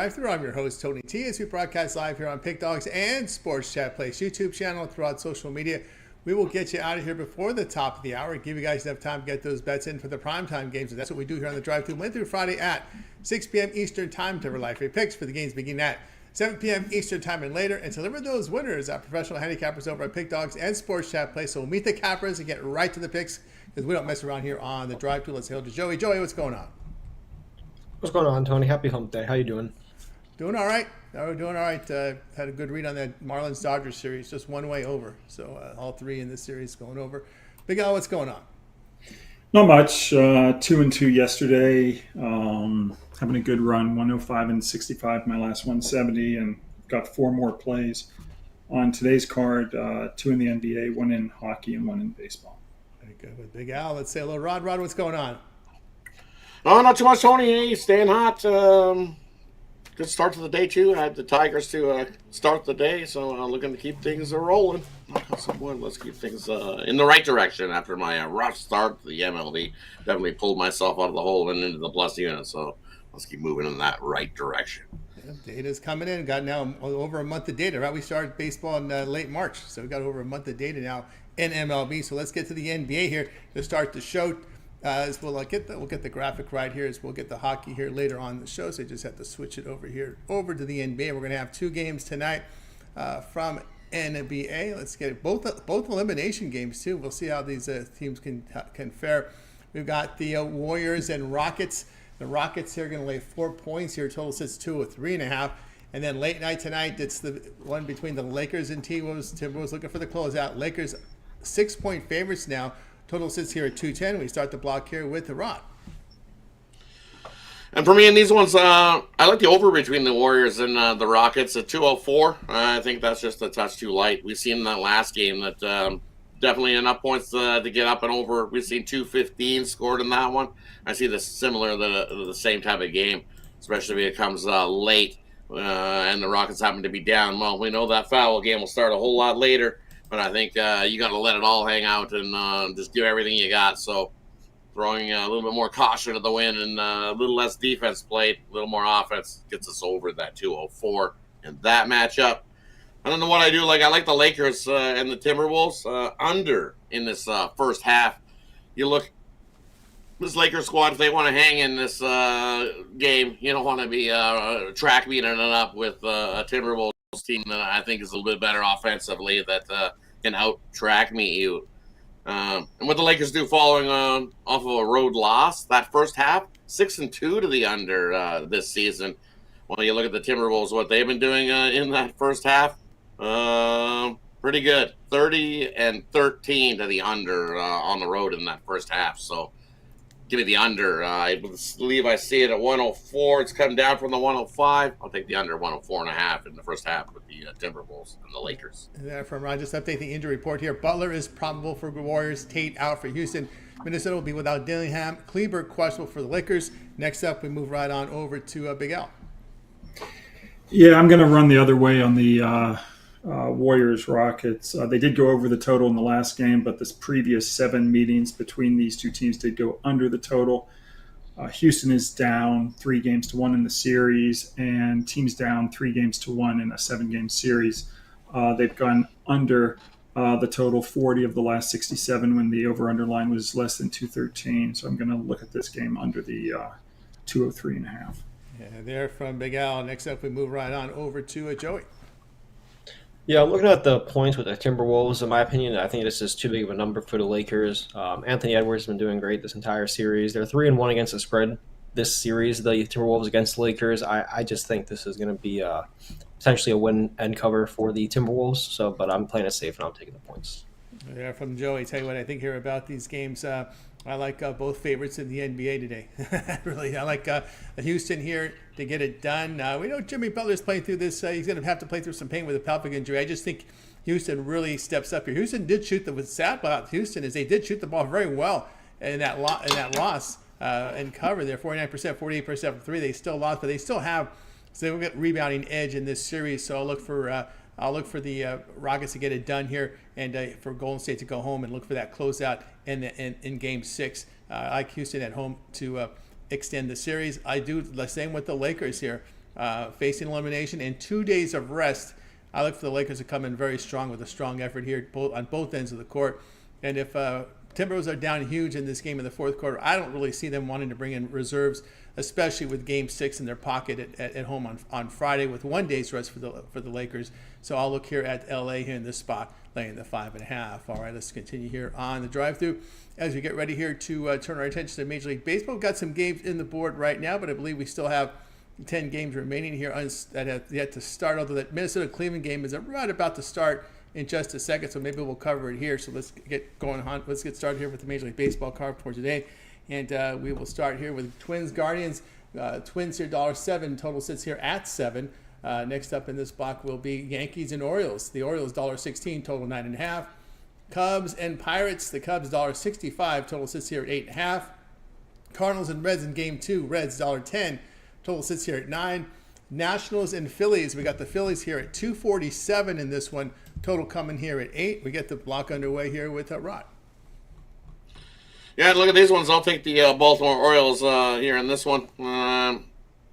Drive-Thru. I'm your host, Tony T, as we broadcast live here on Pick Dogs and Sports Chat Place YouTube channel throughout social media. We will get you out of here before the top of the hour, give you guys enough time to get those bets in for the primetime games. And that's what we do here on the Drive-Thru Monday through Friday at 6 p.m. Eastern Time to rely for your picks for the games beginning at 7 p.m. Eastern Time and later, and deliver those winners at professional handicappers over at Pick Dogs and Sports Chat Place. So we'll meet the cappers and get right to the picks because we don't mess around here on the Drive-Thru. Let's say hello to Joey. Joey, what's going on? What's going on, Tony? Happy hump day. How you doing? Doing all right. Doing all right. Had a good read on that Marlins-Dodgers series. Just one way over. So all three in this series going over. Big Al, what's going on? Not much. 2-2 yesterday. Having a good run. 105 and 65. My last 170, and got four more plays on today's card. Two in the NBA, one in hockey, and one in baseball. Very good. With Big Al, let's say hello, Rod. Rod, what's going on? Oh, not too much, Tony. Hey, staying hot. Good start to the day, too. I had the Tigers to start the day, so looking to keep things rolling. Let's keep things in the right direction after my rough start to the MLB. Definitely pulled myself out of the hole and into the plus unit, so let's keep moving in that right direction. Yeah, data's coming in. Got now over a month of data, right? We started baseball in late March, so we got over a month of data now in MLB. So let's get to the NBA here to start the show. As we'll get the graphic right here, as we'll get the hockey here later on in the show. So you just have to switch it over here over to the NBA. We're going to have two games tonight from NBA. Let's get it. Both elimination games too. We'll see how these teams can fare. We've got the Warriors and Rockets. The Rockets here are going to lay 4 points here. Total sits 2 or 3.5. And then late night tonight, it's the one between the Lakers and T-Wolves. Timberwolves looking for the closeout. Lakers 6-point favorites now. Total sits here at 210. We start the block here with the Rod. And for me in these ones, I like the over between the Warriors and the Rockets at 204. I think that's just a touch too light. We've seen in that last game that definitely enough points to get up and over. We've seen 215 scored in that one. I see this similar to the same type of game, especially if it comes late and the Rockets happen to be down. Well, we know that foul game will start a whole lot later. But I think you got to let it all hang out and just give everything you got. So throwing a little bit more caution to the wind and a little less defense played, a little more offense gets us over that 204 in that matchup. I don't know what I do. I like the Lakers and the Timberwolves under in this first half. You look, this Lakers squad, if they want to hang in this game, you don't want to be track beating it up with a Timberwolves team that I think is a little bit better offensively that can out-track meet you. And what the Lakers do following off of a road loss, that first half, 6-2 to the under this season. When you look at the Timberwolves, what they've been doing in that first half, pretty good. 30-13 to the under on the road in that first half. So give me the under. I believe I see it at 104. It's come down from the 105. I'll take the under 104.5 in the first half with the Timberwolves and the Lakers. And then from Ron, just update the injury report here. Butler is probable for the Warriors. Tate out for Houston. Minnesota will be without Dillingham. Kleber questionable for the Lakers. Next up, we move right on over to Big Al. Yeah, I'm going to run the other way on the Warriors Rockets. They did go over the total in the last game, but this previous 7 meetings between these two teams did go under the total. Houston is down 3-1 in the series, and teams down 3-1 in a 7-game series. They've gone under the total 40 of the last 67 when the over-under line was less than 213. So I'm going to look at this game under the 203.5. Yeah, there from Big Al. Next up, we move right on over to Joey. Yeah, I'm looking at the points with the Timberwolves. In my opinion, I think this is too big of a number for the Lakers. Anthony Edwards has been doing great this entire series. They're 3-1 against the spread this series, the Timberwolves against the Lakers. I just think this is going to be potentially a win and cover for the Timberwolves. But I'm playing it safe, and I'm taking the points. Yeah, from Joey. Tell you what I think here about these games. I like both favorites in the NBA today. Really, I like Houston here to get it done. We know Jimmy Butler's playing through this. He's going to have to play through some pain with a pelvic injury. I just think Houston really steps up here. Houston did shoot what's sad about Houston is they did shoot the ball very well in that loss and cover there, 49%, 48% from three. They still lost, but they still have significant rebounding edge in this series. So I'll look for the Rockets to get it done here, and for Golden State to go home and look for that closeout in Game 6. I like Houston at home to extend the series. I do the same with the Lakers here. facing elimination and 2 days of rest. I look for the Lakers to come in very strong with a strong effort here on both ends of the court. And if Timberwolves are down huge in this game in the fourth quarter, I don't really see them wanting to bring in reserves, especially with Game 6 in their pocket at home on Friday with 1 day's rest for the Lakers. So I'll look here at LA here in this spot, laying the 5.5. All right, let's continue here on the drive-through as we get ready here to turn our attention to Major League Baseball. We've got some games in the board right now, but I believe we still have 10 games remaining here that have yet to start, although that Minnesota-Cleveland game is right about to start in just a second, so maybe we'll cover it here. So let's get going on. Let's get started here with the Major League Baseball card for today. And we will start here with Twins Guardians. Twins here, $7. Total sits here at 7. Next up in this block will be Yankees and Orioles. The Orioles $16, total 9.5. Cubs and Pirates. The Cubs $65. Total sits here at 8.5. Cardinals and Reds in Game 2. Reds $10. Total sits here at 9. Nationals and Phillies. We got the Phillies here at $247 in this one. Total coming here at 8. We get the block underway here with Rod. Yeah, look at these ones. I'll take the Baltimore Orioles here in this one.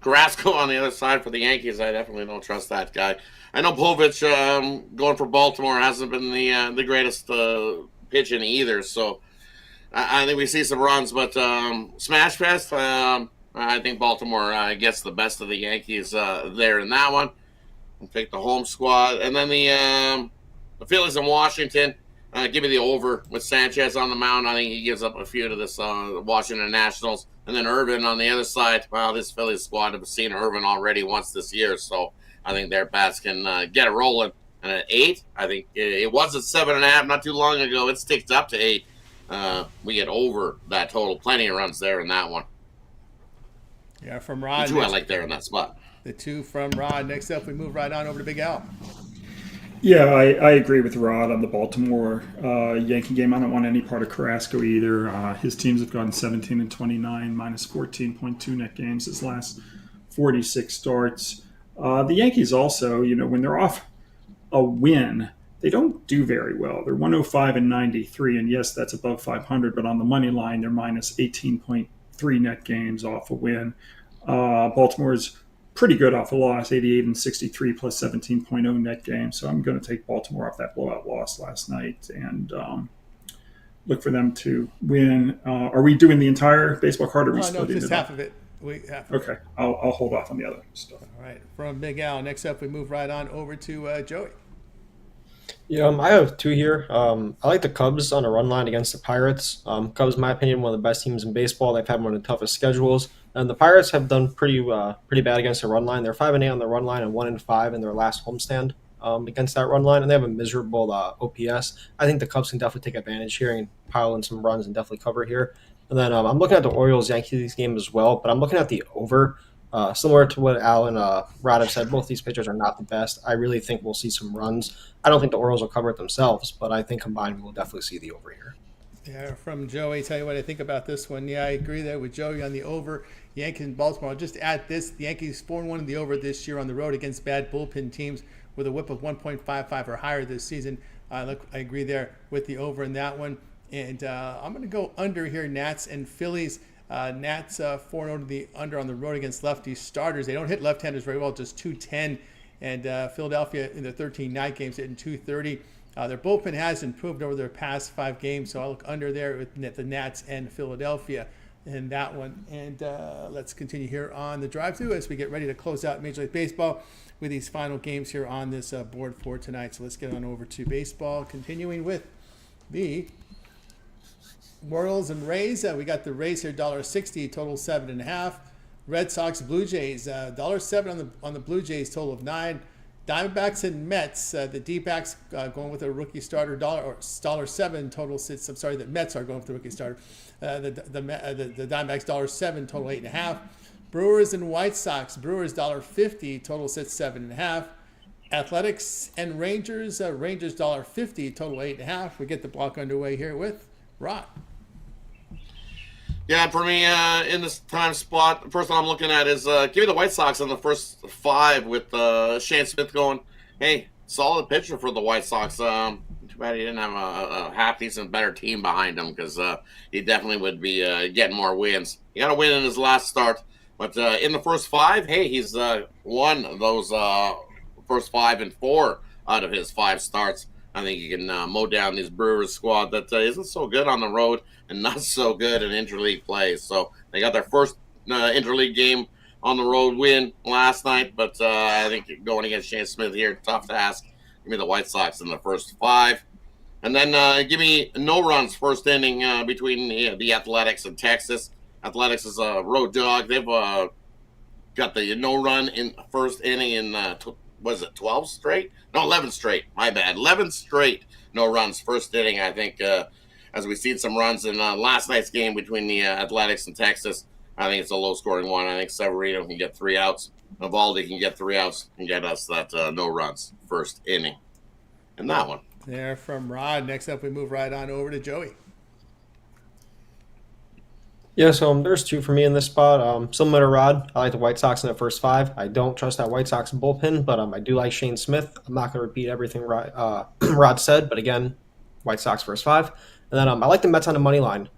Carrasco on the other side for the Yankees. I definitely don't trust that guy. I know Povich going for Baltimore hasn't been the greatest pitching either. So I think we see some runs, but Smash Fest. I think Baltimore gets the best of the Yankees there in that one. I'll take the home squad, and then the Phillies in Washington. Give me the over with Sanchez on the mound. I think he gives up a few to this Washington Nationals. And then Irvin on the other side. Well, this Phillies squad have seen Irvin already once this year, so I think their bats can get it rolling. And at 8, I think it was at 7.5 not too long ago. It's ticked up to 8. We get over that total. Plenty of runs there in that one. Yeah, from Rod. The 2 I like there in that spot. The 2 from Rod. Next up, we move right on over to Big Al. Yeah, I agree with Rod on the Baltimore Yankee game. I don't want any part of Carrasco either. His teams have gone 17-29, minus 14.2 net games his last 46 starts. The Yankees also, when they're off a win, they don't do very well. They're 105-93, and yes, that's above 500, but on the money line, they're minus 18.3 net games off a win. Baltimore's pretty good off a loss, 88-63 plus 17.0 net games. So I'm going to take Baltimore off that blowout loss last night and look for them to win. Are we doing the entire baseball card, or are we splitting just it half up? of it. Okay, I'll hold off on the other stuff. All right, from Big Al. Next up, we move right on over to Joey. Yeah, I have 2 here. I like the Cubs on a run line against the Pirates. Cubs, in my opinion, one of the best teams in baseball. They've had one of the toughest schedules. And the Pirates have done pretty bad against the run line. They're 5-8 on the run line and 1-5 in their last homestand against that run line. And they have a miserable OPS. I think the Cubs can definitely take advantage here and pile in some runs and definitely cover here. And then I'm looking at the Orioles-Yankees game as well, but I'm looking at the over. Similar to what Al and Rod have said, both these pitchers are not the best. I really think we'll see some runs. I don't think the Orioles will cover it themselves, but I think combined we'll definitely see the over here. Yeah, from Joey, tell you what I think about this one. Yeah, I agree there with Joey on the over. Yankees and Baltimore. I'll just add this. The Yankees 4-1 in the over this year on the road against bad bullpen teams with a whip of 1.55 or higher this season. I agree there with the over in that one. And I'm going to go under here, Nats and Phillies. Nats 4-0 to the under on the road against lefty starters. They don't hit left-handers very well, just 210. And Philadelphia in their 13 night games hitting 230. Their bullpen has improved over their past 5 games, so I'll look under there with the Nats and Philadelphia in that one. And let's continue here on the drive-through as we get ready to close out Major League Baseball with these final games here on this board for tonight. So let's get on over to baseball, continuing with the Royals and Rays. We got the Rays here, $1.60, total 7.5. Red Sox, Blue Jays, $1.07 on the Blue Jays, total of 9. Diamondbacks and Mets, the D-backs going with a rookie starter, $1.07 total sits. I'm sorry, the Mets are going with the rookie starter. The Diamondbacks $1.07 total 8.5. Brewers and White Sox, Brewers $1.50 total sits 7.5. Athletics and Rangers, Rangers $1.50 total 8.5. We get the block underway here with Rod. Yeah, for me, in this time spot, the first one I'm looking at is give me the White Sox in the first 5 with Shane Smith going, hey, solid pitcher for the White Sox. Too bad he didn't have a half-decent better team behind him because he definitely would be getting more wins. He got a win in his last start But in the first 5, hey, he's won those first 5 and 4 out of his 5 starts. I think you can mow down this Brewers squad that isn't so good on the road and not so good in interleague play. So they got their first interleague game on the road win last night, but I think going against Shane Smith here, tough task. Give me the White Sox in the first 5. And then give me no runs first inning between the Athletics and Texas. Athletics is a road dog. They've got the no run in first inning in, was it 12 straight? No, 11 straight. My bad. 11 straight no runs first inning. I think as we've seen some runs in last night's game between the Athletics and Texas, I think it's a low-scoring one. I think Severino can get 3 outs. Navaldi can get 3 outs and get us that no runs first inning. And that one. There from Rod. Next up, we move right on over to Joey. Yeah, so there's 2 for me in this spot. Similar to Rod, I like the White Sox in the first 5. I don't trust that White Sox bullpen, but I do like Shane Smith. I'm not going to repeat everything Rod said, but again, White Sox first 5. And then I like the Mets on the money line.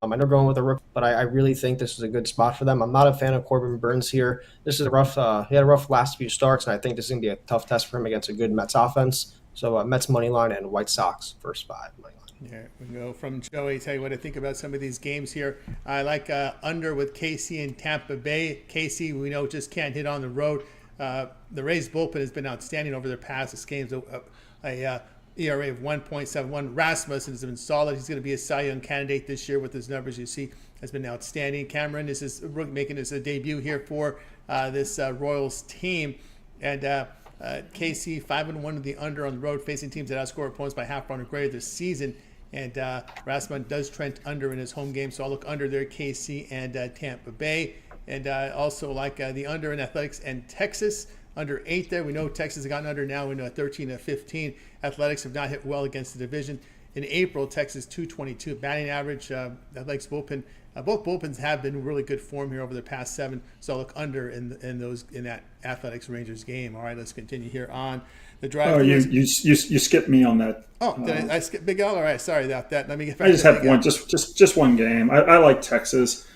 I know going with a rook, but I really think this is a good spot for them. I'm not a fan of Corbin Burns here. This is a rough. He had a rough last few starts, and I think this is going to be a tough test for him against a good Mets offense. So Mets money line and White Sox first 5 money line. Yeah, we go from Joey. Tell you what I think about some of these games here. I like under with KC and Tampa Bay. KC, we know, just can't hit on the road. The Rays bullpen has been outstanding over their past games. A ERA of 1.71. Rasmussen has been solid. He's going to be a Cy Young candidate this year with his numbers. You see, has been outstanding. Cameron is making his debut here for this Royals team, and KC 5-1 to the under on the road, facing teams that outscore opponents by half run or greater this season. And Rasmussen does trend under in his home game, so I'll look under there, KC and Tampa Bay. And also like the under in Athletics and Texas, under 8 there. We know Texas has gotten under now in 13-15. Athletics have not hit well against the division. In April, Texas 222 batting average. Athletics bullpen, both bullpens have been in really good form here over the past 7. So I'll look under in that Athletics Rangers game. All right, let's continue here on the drive. Oh, you skipped me on that. Oh, did I skip Big L? All right, sorry about that. Let me get back. I just have one, just one game. I like Texas.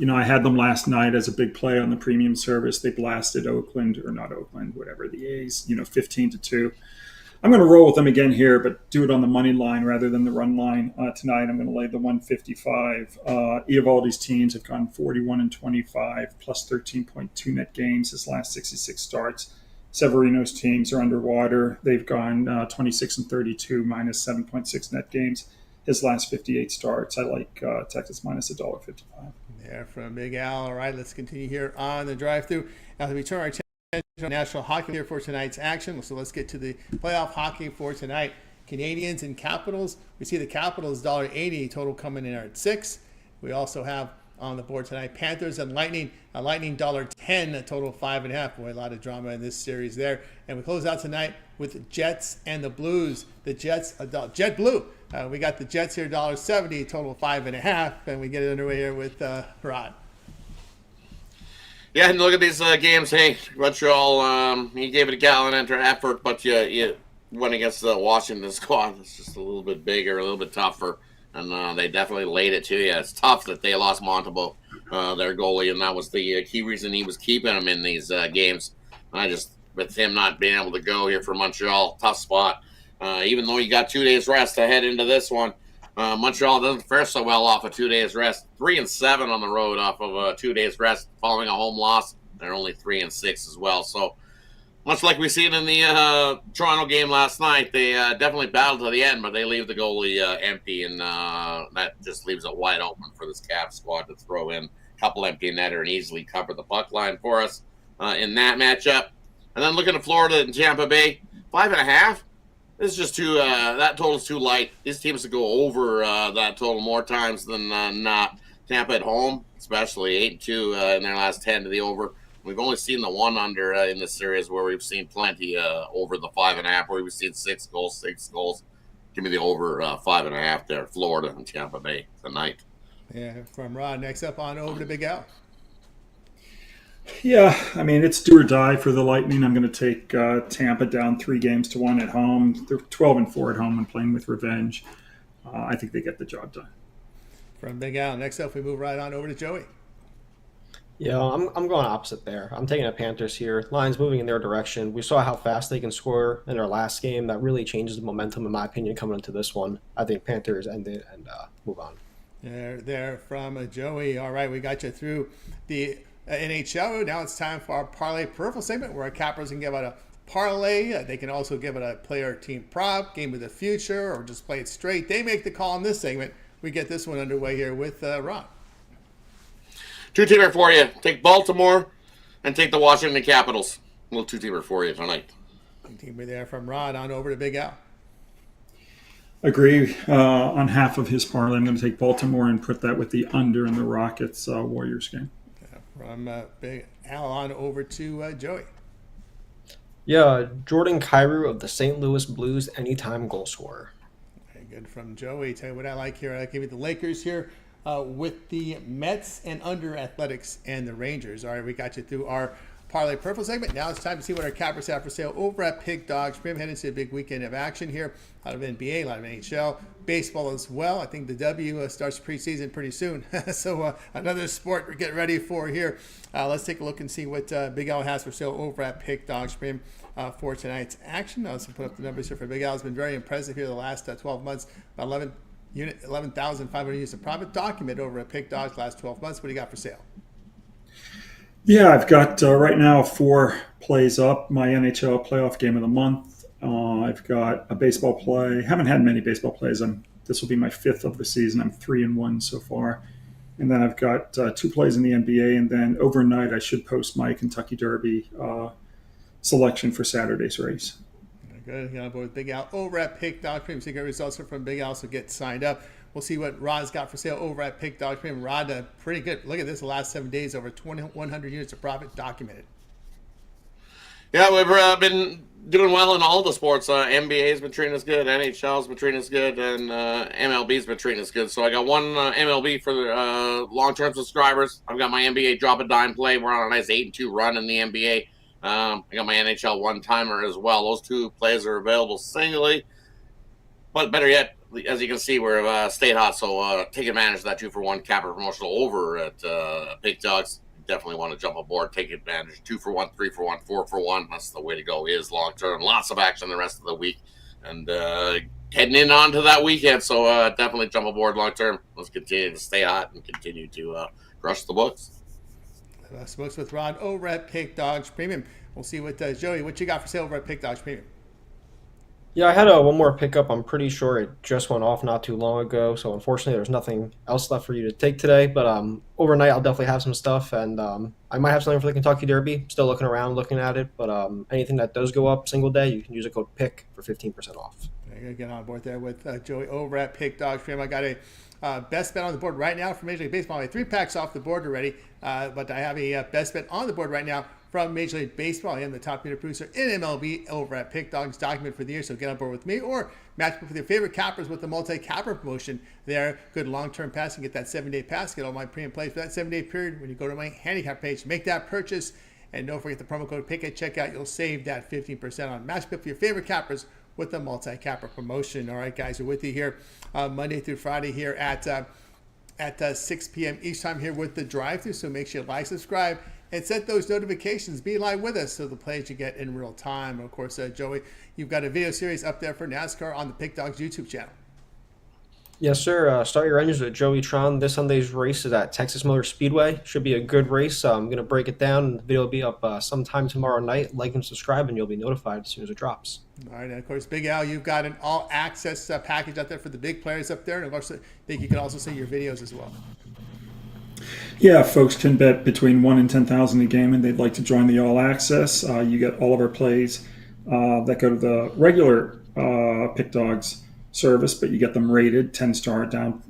I had them last night as a big play on the premium service. They blasted Oakland, or not Oakland, whatever, the A's, 15-2. I'm going to roll with them again here, but do it on the money line rather than the run line tonight. I'm going to lay the 155. Eovaldi's teams have gone 41-25, plus 13.2 net gains his last 66 starts. Severino's teams are underwater. They've gone 26-32, minus 7.6 net gains his last 58 starts. I like Texas minus $1.55. There from Big Al. All right, let's continue here on the drive-through. Now, we turn our attention to National Hockey here for tonight's action. So let's get to the playoff hockey for tonight. Canadians and Capitals. We see the Capitals $1.80 total coming in at 6. We also have on the board tonight Panthers and Lightning. Lightning $1.10, a total of 5.5. Boy, a lot of drama in this series there. And we close out tonight with the Jets and the Blues. The Jets, Jet Blue. We got the Jets here $1.70, total of 5.5, and we get it underway here with Rod. Yeah, and look at these games. Hey, Montreal, you gave it a gallant effort, but you went against the Washington squad. It's just a little bit bigger, a little bit tougher, and they definitely laid it to you. It's tough that they lost Montembeault, their goalie, and that was the key reason he was keeping them in these games. With him not being able to go here for Montreal, tough spot. Even though you got 2 days rest to head into this one, Montreal doesn't fare so well off of 2 days rest. 3-7 on the road off of 2 days rest following a home loss. They're only 3-6 as well. So much like we seen in the Toronto game last night, they definitely battled to the end, but they leave the goalie empty, and that just leaves it wide open for this Caps squad to throw in a couple empty netter and easily cover the puck line for us in that matchup. And then looking at Florida and Tampa Bay, 5.5. This is just too. That total is too light. These teams to go over that total more times than not. Tampa at home, especially 8-2 in their last 10 to the over. We've only seen the one under in this series, where we've seen plenty over the 5.5, where we've seen 6 goals. Give me the over 5.5 there, Florida and Tampa Bay tonight. Yeah, from Rod. Next up on over to Big Al. Yeah, I mean, it's do or die for the Lightning. I'm going to take Tampa down 3-1 at home. They're 12-4 at home and playing with revenge. I think they get the job done. From Big Al. Next up, we move right on over to Joey. Yeah, I'm going opposite there. I'm taking the Panthers here. Lions moving in their direction. We saw how fast they can score in their last game. That really changes the momentum, in my opinion, coming into this one. I think Panthers end it and move on. There from Joey. All right, we got you through the NHL. Now it's time for our parlay peripheral segment where our cappers can give out a parlay. They can also give it a player team prop, game of the future, or just play it straight. They make the call in this segment. We get this one underway here with Ron. Two-teamer for you. Take Baltimore and take the Washington Capitals. A little two-teamer for you tonight. Teamer there from Rod on over to Big Al. Agree on half of his parlay. I'm going to take Baltimore and put that with the under in the Rockets Warriors game. From Big Al on over to Joey. Yeah, Jordan Kyrou of the St. Louis Blues, anytime goal scorer. Very good from Joey. Tell you what I like here. I like giving the Lakers here with the Mets and under Athletics and the Rangers. All right, we got you through our parlay purple segment. Now it's time to see what our cappers have for sale over at Pig Dogs. We're heading into a big weekend of action here. A lot of NBA, a lot of NHL, baseball as well. I think the W starts preseason pretty soon. So another sport we're getting ready for here. Let's take a look and see what Big Al has for sale over at Pig Dogs for tonight's action. I'll also put up the numbers here for Big Al. It's been very impressive here the last 12 months. About 11,500 units of profit documented over at Pig Dogs last 12 months. What do you got for sale? Yeah, I've got right now 4 plays up. My NHL playoff game of the month. I've got a baseball play. Haven't had many baseball plays. This will be my 5th of the season. I'm 3-1 so far. And then I've got 2 plays in the NBA. And then overnight, I should post my Kentucky Derby selection for Saturday's race. Good. Get on board with Big Al over at Pick Dog Cream. See good results from Big Al, so get signed up. We'll see what Rod's got for sale over at Pick Dog Cream. Rod, pretty good. Look at this, the last 7 days, over 2,100 units of profit documented. Yeah, we've been doing well in all the sports. NBA's been treating us good, NHL's been treating us good, and MLB's been treating us good. So I got one MLB for long-term subscribers. I've got my NBA drop a dime play. We're on a nice 8-2 run in the NBA. I got my NHL one-timer as well. Those 2 plays are available singly. But better yet, as you can see, we're stayed hot. So take advantage of that 2-for-1 capper promotional over at Big Dogs. Definitely want to jump aboard, take advantage. 2-for-1, 3-for-1, 4-for-1. That's the way to go. Is long term. Lots of action the rest of the week, and heading in onto that weekend. So definitely jump aboard long term. Let's continue to stay hot and continue to crush the books. Smokes with Rod over at Pig Dogs Premium. We'll see what Joey, what you got for sale over at Pig Dogs Premium. Yeah, I had one more pickup. I'm pretty sure it just went off not too long ago. So unfortunately, there's nothing else left for you to take today. But overnight, I'll definitely have some stuff, and I might have something for the Kentucky Derby. Still looking around, looking at it. But anything that does go up single day, you can use a code PICK for 15% off. I gotta get on board there with Joey over at Pig Dogs Premium. I got a best bet on the board right now for Major League Baseball. I have 3 packs off the board already, but I have a best bet on the board right now from Major League Baseball. I am the top meter producer in MLB over at Pick Dogs document for the year, so get on board with me or match up with your favorite cappers with the multi-capper promotion there. Good long-term pass and get that 7-day pass. Get all my premium plays for that 7-day period. When you go to my handicap page, make that purchase, and don't forget the promo code PICK at checkout. You'll save that 15% on match up for your favorite cappers with the multi-capper promotion. All right, guys, we're with you here Monday through Friday here at 6 p.m. each time here with the drive-thru. So make sure you like, subscribe, and set those notifications. Be live with us so the plays you get in real time. Of course, Joey, you've got a video series up there for NASCAR on the Pick Dogs YouTube channel. Yes, sir. Start your engines with Joey Tron. This Sunday's race is at Texas Motor Speedway. Should be a good race. I'm going to break it down. The video will be up sometime tomorrow night. Like and subscribe, and you'll be notified as soon as it drops. All right, and of course, Big Al, you've got an all-access package out there for the big players up there. And of course, I think you can also see your videos as well. Yeah, folks can bet between 1 and 10,000 a game, and they'd like to join the All Access. You get all of our plays that go to the regular Pick Dogs service, but you get them rated 10-star down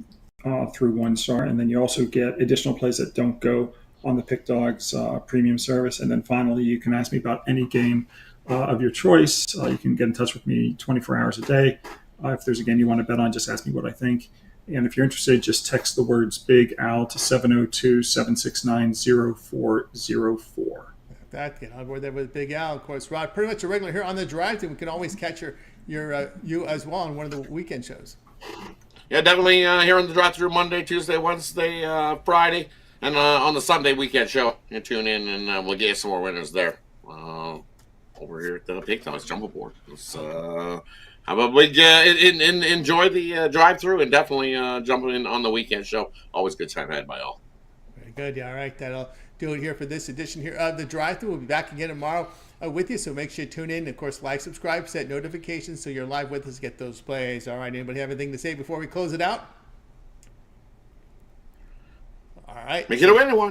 through 1-star, and then you also get additional plays that don't go on the Pick Dogs premium service. And then finally, you can ask me about any game of your choice. You can get in touch with me 24 hours a day. If there's a game you want to bet on, just ask me what I think. And if you're interested, just text the words Big Al to 702-769-0404. That, get on board there with Big Al. Of course, Rod, pretty much a regular here on the drive, and we can always catch you as well on one of the weekend shows. Yeah, definitely here on the drive-thru Monday, Tuesday, Wednesday, Friday. And on the Sunday weekend show, you tune in and we'll get some more winners there. Over here at the Pig Toss Jumbo Board. Have a big enjoy the drive-through and definitely jump in on the weekend show. Always good time had by all. Very good. Yeah, all right. That'll do it here for this edition here of the drive-through. We'll be back again tomorrow with you, so make sure you tune in. Of course, like, subscribe, set notifications so you're live with us. Get those plays. All right. Anybody have anything to say before we close it out? All right. Make it a winning one.